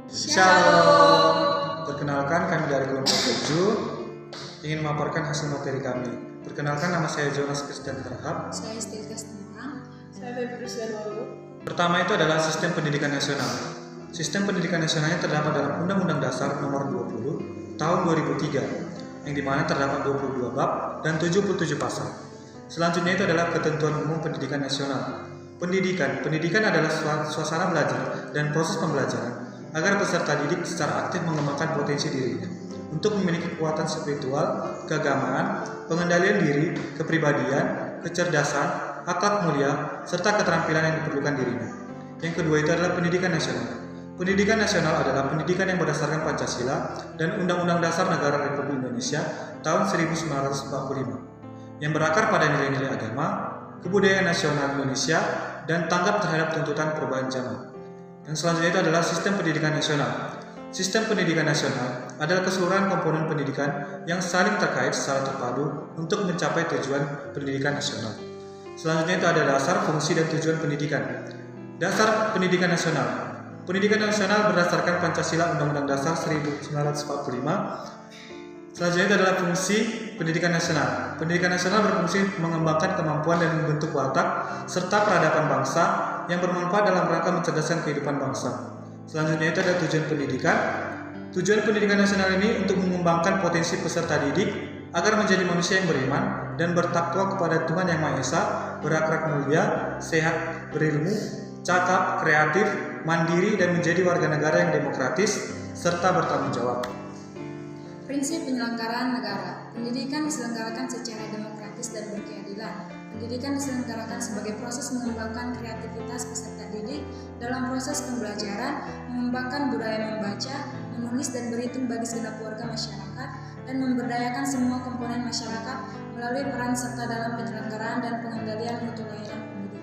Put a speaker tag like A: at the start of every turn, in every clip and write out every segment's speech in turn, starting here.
A: Shalom. Perkenalkan, kami dari kelompok 7 ingin memaparkan hasil materi kami. Perkenalkan, nama saya Jonas Christian Terhab.
B: Saya Stilka Semarang.
C: Saya Februari Walu.
A: Pertama itu adalah Sistem Pendidikan Nasional. Sistem Pendidikan Nasionalnya terdapat dalam Undang-Undang Dasar Nomor 20 Tahun 2003, yang dimana terdapat 22 bab dan 77 pasal. Selanjutnya itu adalah Ketentuan Umum Pendidikan Nasional. Pendidikan adalah suasana belajar dan proses pembelajaran agar peserta didik secara aktif mengembangkan potensi dirinya untuk memiliki kekuatan spiritual, keagamaan, pengendalian diri, kepribadian, kecerdasan, akhlak mulia, serta keterampilan yang diperlukan dirinya. Yang kedua itu adalah pendidikan nasional. Pendidikan nasional adalah pendidikan yang berdasarkan Pancasila dan Undang-Undang Dasar Negara Republik Indonesia tahun 1945 yang berakar pada nilai-nilai agama, kebudayaan nasional Indonesia, dan tanggap terhadap tuntutan perubahan zaman. Yang selanjutnya itu adalah sistem pendidikan nasional. Sistem pendidikan nasional adalah keseluruhan komponen pendidikan yang saling terkait secara terpadu untuk mencapai tujuan pendidikan nasional. Selanjutnya itu ada dasar, fungsi, dan tujuan pendidikan. Dasar pendidikan nasional. Pendidikan nasional berdasarkan Pancasila Undang-Undang Dasar 1945. Selanjutnya itu adalah fungsi pendidikan nasional. Pendidikan nasional berfungsi mengembangkan kemampuan dan membentuk watak serta peradaban bangsa yang bermanfaat dalam rangka mencerdaskan kehidupan bangsa. Selanjutnya itu ada tujuan pendidikan. Tujuan pendidikan nasional ini untuk mengembangkan potensi peserta didik agar menjadi manusia yang beriman dan bertakwa kepada Tuhan Yang Maha Esa, berakhlak mulia, sehat, berilmu, cakap, kreatif, mandiri, dan menjadi warga negara yang demokratis serta bertanggung jawab.
B: Prinsip penyelenggaraan negara. Pendidikan diselenggarakan secara demokratis dan berkeadilan. Pendidikan diselenggarakan sebagai proses mengembangkan kreativitas peserta didik dalam proses pembelajaran, mengembangkan budaya membaca, menulis dan berhitung bagi segenap warga masyarakat, dan memberdayakan semua komponen masyarakat melalui peran serta dalam penyelenggaraan dan pengendalian mutu layanan pendidikan.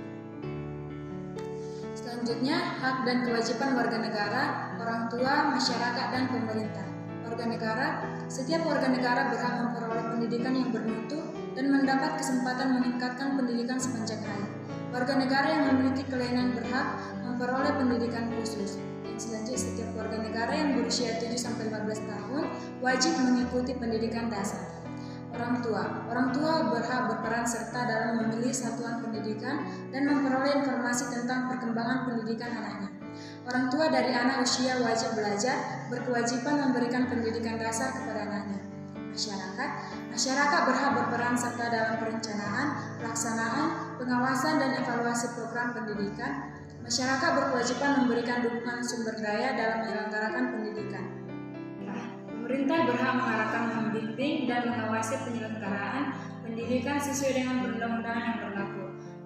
B: Selanjutnya, hak dan kewajiban warga negara, orang tua, masyarakat, dan pemerintah. Warga negara, setiap warga negara berhak memperoleh pendidikan yang bermutu dan mendapat kesempatan meningkatkan pendidikan sepanjang hayat. Warga negara yang memiliki kelainan berhak memperoleh pendidikan khusus. Yang selanjutnya, setiap warga negara yang berusia 7-15 tahun wajib mengikuti pendidikan dasar. Orang tua berhak berperan serta dalam memilih satuan pendidikan dan memperoleh informasi tentang perkembangan pendidikan anaknya. Orang tua dari anak usia wajib belajar berkewajiban memberikan pendidikan dasar kepada anaknya. Masyarakat berhak berperan serta dalam perencanaan, pelaksanaan, pengawasan, dan evaluasi program pendidikan. Masyarakat berkewajiban memberikan dukungan sumber daya dalam menyelenggarakan pendidikan. Pemerintah berhak mengarahkan, membimbing, dan mengawasi penyelenggaraan pendidikan sesuai dengan perundang-undangan yang berlaku.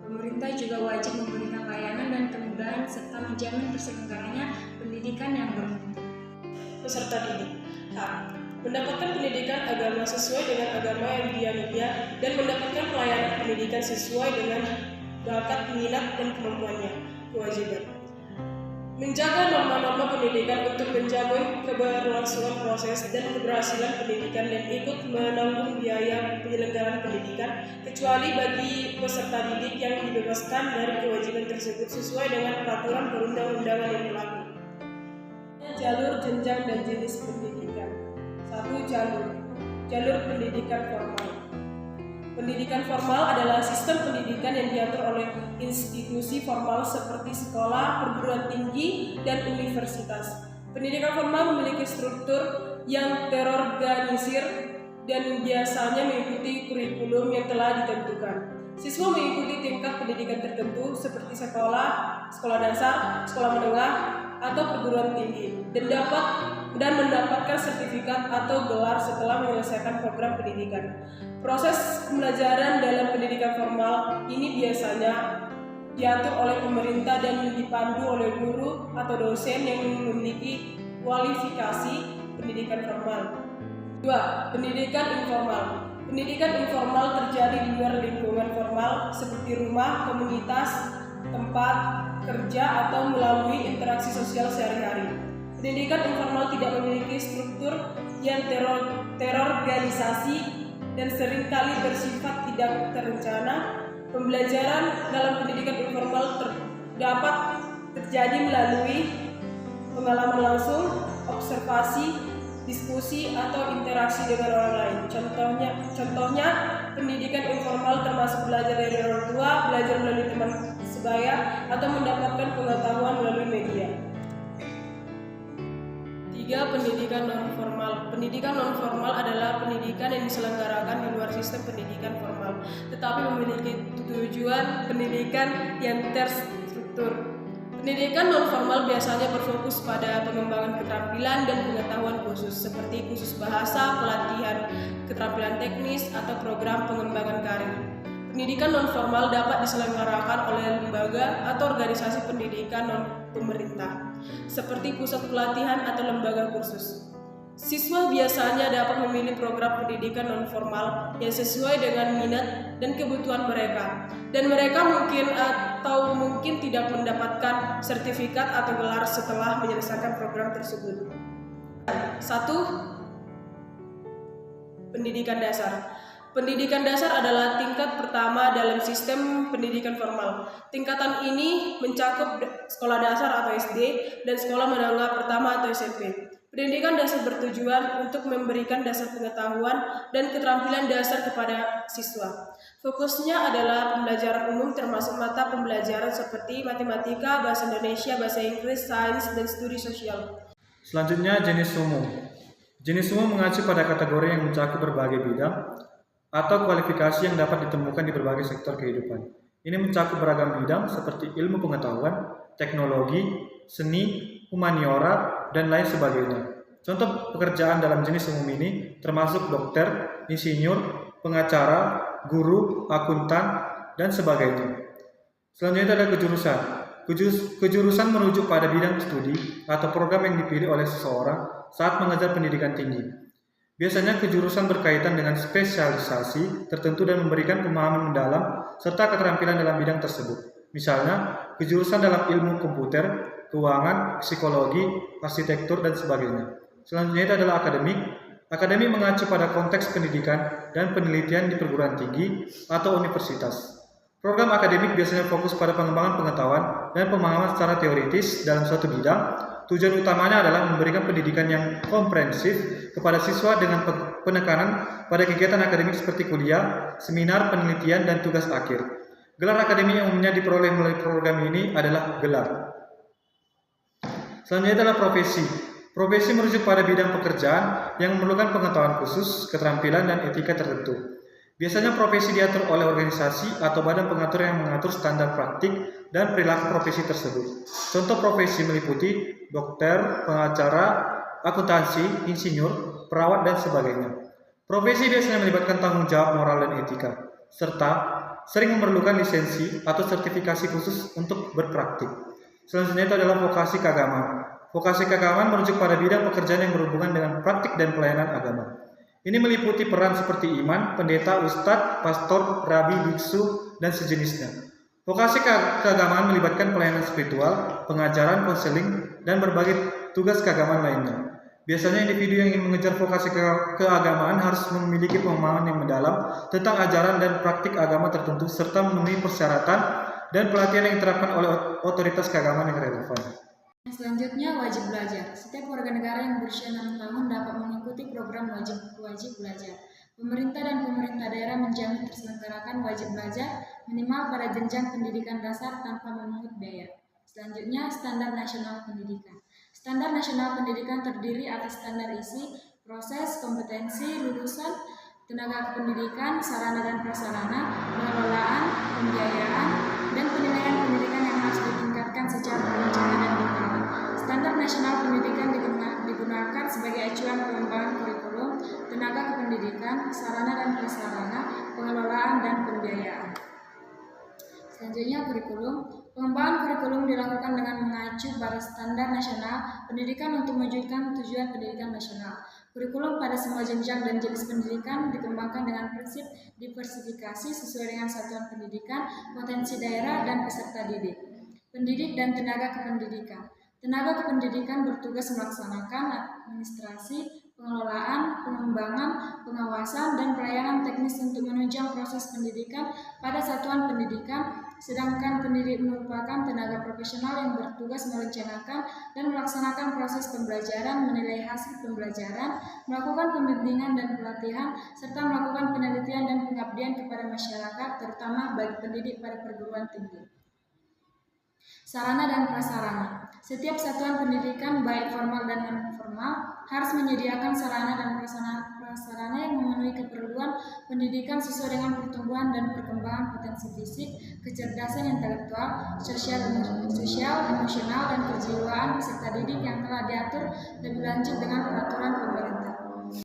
B: Pemerintah juga wajib memberikan layanan dan kemudahan serta menjamin terselenggaranya pendidikan yang bermutu.
C: Peserta didik. Mendapatkan pendidikan agama sesuai dengan agama yang dianutnya dan mendapatkan pelayanan pendidikan sesuai dengan bakat, minat, dan kemampuannya. Kewajiban. Menjaga norma-norma pendidikan untuk menjamin keberlangsungan proses dan keberhasilan pendidikan dan ikut menanggung biaya penyelenggaraan pendidikan kecuali bagi peserta didik yang dibebaskan dari kewajiban tersebut sesuai dengan peraturan perundang-undangan yang berlaku. Jalur, jenjang, dan jenis pendidikan. 1. Jalur pendidikan formal. Pendidikan formal adalah sistem pendidikan yang diatur oleh institusi formal seperti sekolah, perguruan tinggi, dan universitas. Pendidikan formal memiliki struktur yang terorganisir dan biasanya mengikuti kurikulum yang telah ditentukan. Siswa mengikuti tingkat pendidikan tertentu seperti sekolah dasar, sekolah menengah, atau perguruan tinggi dan mendapatkan sertifikat atau gelar setelah menyelesaikan program pendidikan. Proses pembelajaran dalam pendidikan formal ini biasanya diatur oleh pemerintah dan dipandu oleh guru atau dosen yang memiliki kualifikasi pendidikan formal. 2. Pendidikan informal. Pendidikan informal terjadi di luar lingkungan formal seperti rumah, komunitas, tempat kerja, atau melalui interaksi sosial sehari-hari. Pendidikan informal tidak memiliki struktur yang terorganisasi dan seringkali bersifat tidak terencana. Pembelajaran dalam pendidikan informal dapat terjadi melalui pengalaman langsung, observasi, diskusi, atau interaksi dengan orang lain. Contohnya pendidikan informal termasuk belajar dari orang tua, belajar melalui teman sebaya, atau mendapatkan pengetahuan melalui media. 3. Pendidikan non-formal. Pendidikan non-formal adalah pendidikan yang diselenggarakan di luar sistem pendidikan formal, tetapi memiliki tujuan pendidikan yang terstruktur. Pendidikan non-formal biasanya berfokus pada pengembangan keterampilan dan pengetahuan khusus, seperti kursus bahasa, pelatihan keterampilan teknis, atau program pengembangan karir. Pendidikan non-formal dapat diselenggarakan oleh lembaga atau organisasi pendidikan non-pemerintah, seperti pusat pelatihan atau lembaga kursus. Siswa biasanya dapat memilih program pendidikan non-formal yang sesuai dengan minat dan kebutuhan mereka, dan mereka mungkin tidak mendapatkan sertifikat atau gelar setelah menyelesaikan program tersebut. 1. Pendidikan dasar. Pendidikan dasar adalah tingkat pertama dalam sistem pendidikan formal. Tingkatan ini mencakup sekolah dasar atau SD dan sekolah menengah pertama atau SMP. Pendidikan dasar bertujuan untuk memberikan dasar pengetahuan dan keterampilan dasar kepada siswa. Fokusnya adalah pembelajaran umum termasuk mata pembelajaran seperti matematika, bahasa Indonesia, bahasa Inggris, sains, dan studi sosial.
A: Selanjutnya, jenis umum. Jenis umum mengacu pada kategori yang mencakup berbagai bidang atau kualifikasi yang dapat ditemukan di berbagai sektor kehidupan. Ini mencakup beragam bidang seperti ilmu pengetahuan, teknologi, seni, humaniora, dan lain sebagainya. Contoh pekerjaan dalam jenis umum ini termasuk dokter, insinyur, pengacara, guru, akuntan, dan sebagainya. Selanjutnya ada kejurusan. Kejurusan merujuk pada bidang studi atau program yang dipilih oleh seseorang saat mengejar pendidikan tinggi. Biasanya kejurusan berkaitan dengan spesialisasi tertentu dan memberikan pemahaman mendalam serta keterampilan dalam bidang tersebut. Misalnya, kejurusan dalam ilmu komputer, keuangan, psikologi, arsitektur, dan sebagainya. Selanjutnya itu adalah akademik. Akademik mengacu pada konteks pendidikan dan penelitian di perguruan tinggi atau universitas. Program akademik biasanya fokus pada pengembangan pengetahuan dan pemahaman secara teoritis dalam suatu bidang. Tujuan utamanya adalah memberikan pendidikan yang komprehensif kepada siswa dengan penekanan pada kegiatan akademik seperti kuliah, seminar, penelitian, dan tugas akhir. Gelar akademik yang umumnya diperoleh melalui program ini adalah gelar. Selanjutnya adalah profesi. Profesi merujuk pada bidang pekerjaan yang memerlukan pengetahuan khusus, keterampilan, dan etika tertentu. Biasanya profesi diatur oleh organisasi atau badan pengatur yang mengatur standar praktik dan perilaku profesi tersebut. Contoh profesi meliputi dokter, pengacara, akuntansi, insinyur, perawat, dan sebagainya. Profesi biasanya melibatkan tanggung jawab moral dan etika, serta sering memerlukan lisensi atau sertifikasi khusus untuk berpraktik. Selanjutnya itu adalah vokasi keagamaan. Vokasi keagamaan merujuk pada bidang pekerjaan yang berhubungan dengan praktik dan pelayanan agama. Ini meliputi peran seperti imam, pendeta, ustadz, pastor, rabi, biksu, dan sejenisnya. Vokasi keagamaan melibatkan pelayanan spiritual, pengajaran, konseling, dan berbagai tugas keagamaan lainnya. Biasanya individu yang ingin mengejar vokasi keagamaan harus memiliki pemahaman yang mendalam tentang ajaran dan praktik agama tertentu serta memenuhi persyaratan dan pelatihan yang diterapkan oleh otoritas keagamaan yang relevan.
B: Selanjutnya, wajib belajar. Setiap warga negara yang berusia 6 tahun dapat mengikuti program wajib belajar. Pemerintah dan pemerintah daerah menjamin terselenggarakan wajib belajar minimal pada jenjang pendidikan dasar tanpa memungut biaya. Selanjutnya, standar nasional pendidikan. Standar nasional pendidikan terdiri atas standar isi, proses, kompetensi, lulusan, tenaga kependidikan, sarana dan prasarana, pengelolaan, pembiayaan, dan penilaian pendidikan yang harus ditingkatkan secara berencana dan berkala. Standar nasional pendidikan digunakan sebagai acuan pengembangan kurikulum, tenaga kependidikan, sarana dan prasarana, pengelolaan, dan pembiayaan. Selanjutnya, kurikulum. Pengembangan kurikulum dilakukan dengan mengacu pada standar nasional pendidikan untuk mewujudkan tujuan pendidikan nasional. Kurikulum pada semua jenjang dan jenis pendidikan dikembangkan dengan prinsip diversifikasi sesuai dengan satuan pendidikan, potensi daerah, dan peserta didik. Pendidik dan tenaga kependidikan. Tenaga kependidikan bertugas melaksanakan administrasi, pengelolaan, pengembangan, pengawasan, dan pelayanan teknis untuk menunjang proses pendidikan pada satuan pendidikan sedangkan pendidik merupakan tenaga profesional yang bertugas merencanakan dan melaksanakan proses pembelajaran, menilai hasil pembelajaran, melakukan pembimbingan dan pelatihan, serta melakukan penelitian dan pengabdian kepada masyarakat, terutama bagi pendidik pada perguruan tinggi. Sarana dan prasarana. Setiap satuan pendidikan, baik formal dan non-formal, harus menyediakan sarana dan prasarana yang memenuhi keperluan pendidikan sesuai dengan pertumbuhan dan perkembangan potensi fisik, kecerdasan intelektual, sosial, emosional, dan kejiwaan peserta didik yang telah diatur lebih lanjut dengan peraturan pemerintah.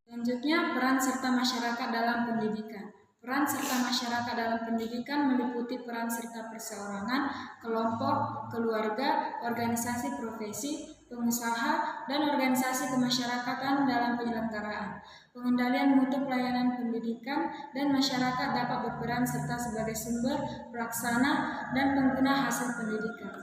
B: Selanjutnya, peran serta masyarakat dalam pendidikan. Peran serta masyarakat dalam pendidikan meliputi peran serta perseorangan, kelompok, keluarga, organisasi profesi, pengusaha, dan organisasi kemasyarakatan dalam penyelenggaraan, pengendalian mutu pelayanan pendidikan, dan masyarakat dapat berperan serta sebagai sumber, pelaksana, dan pengguna hasil pendidikan.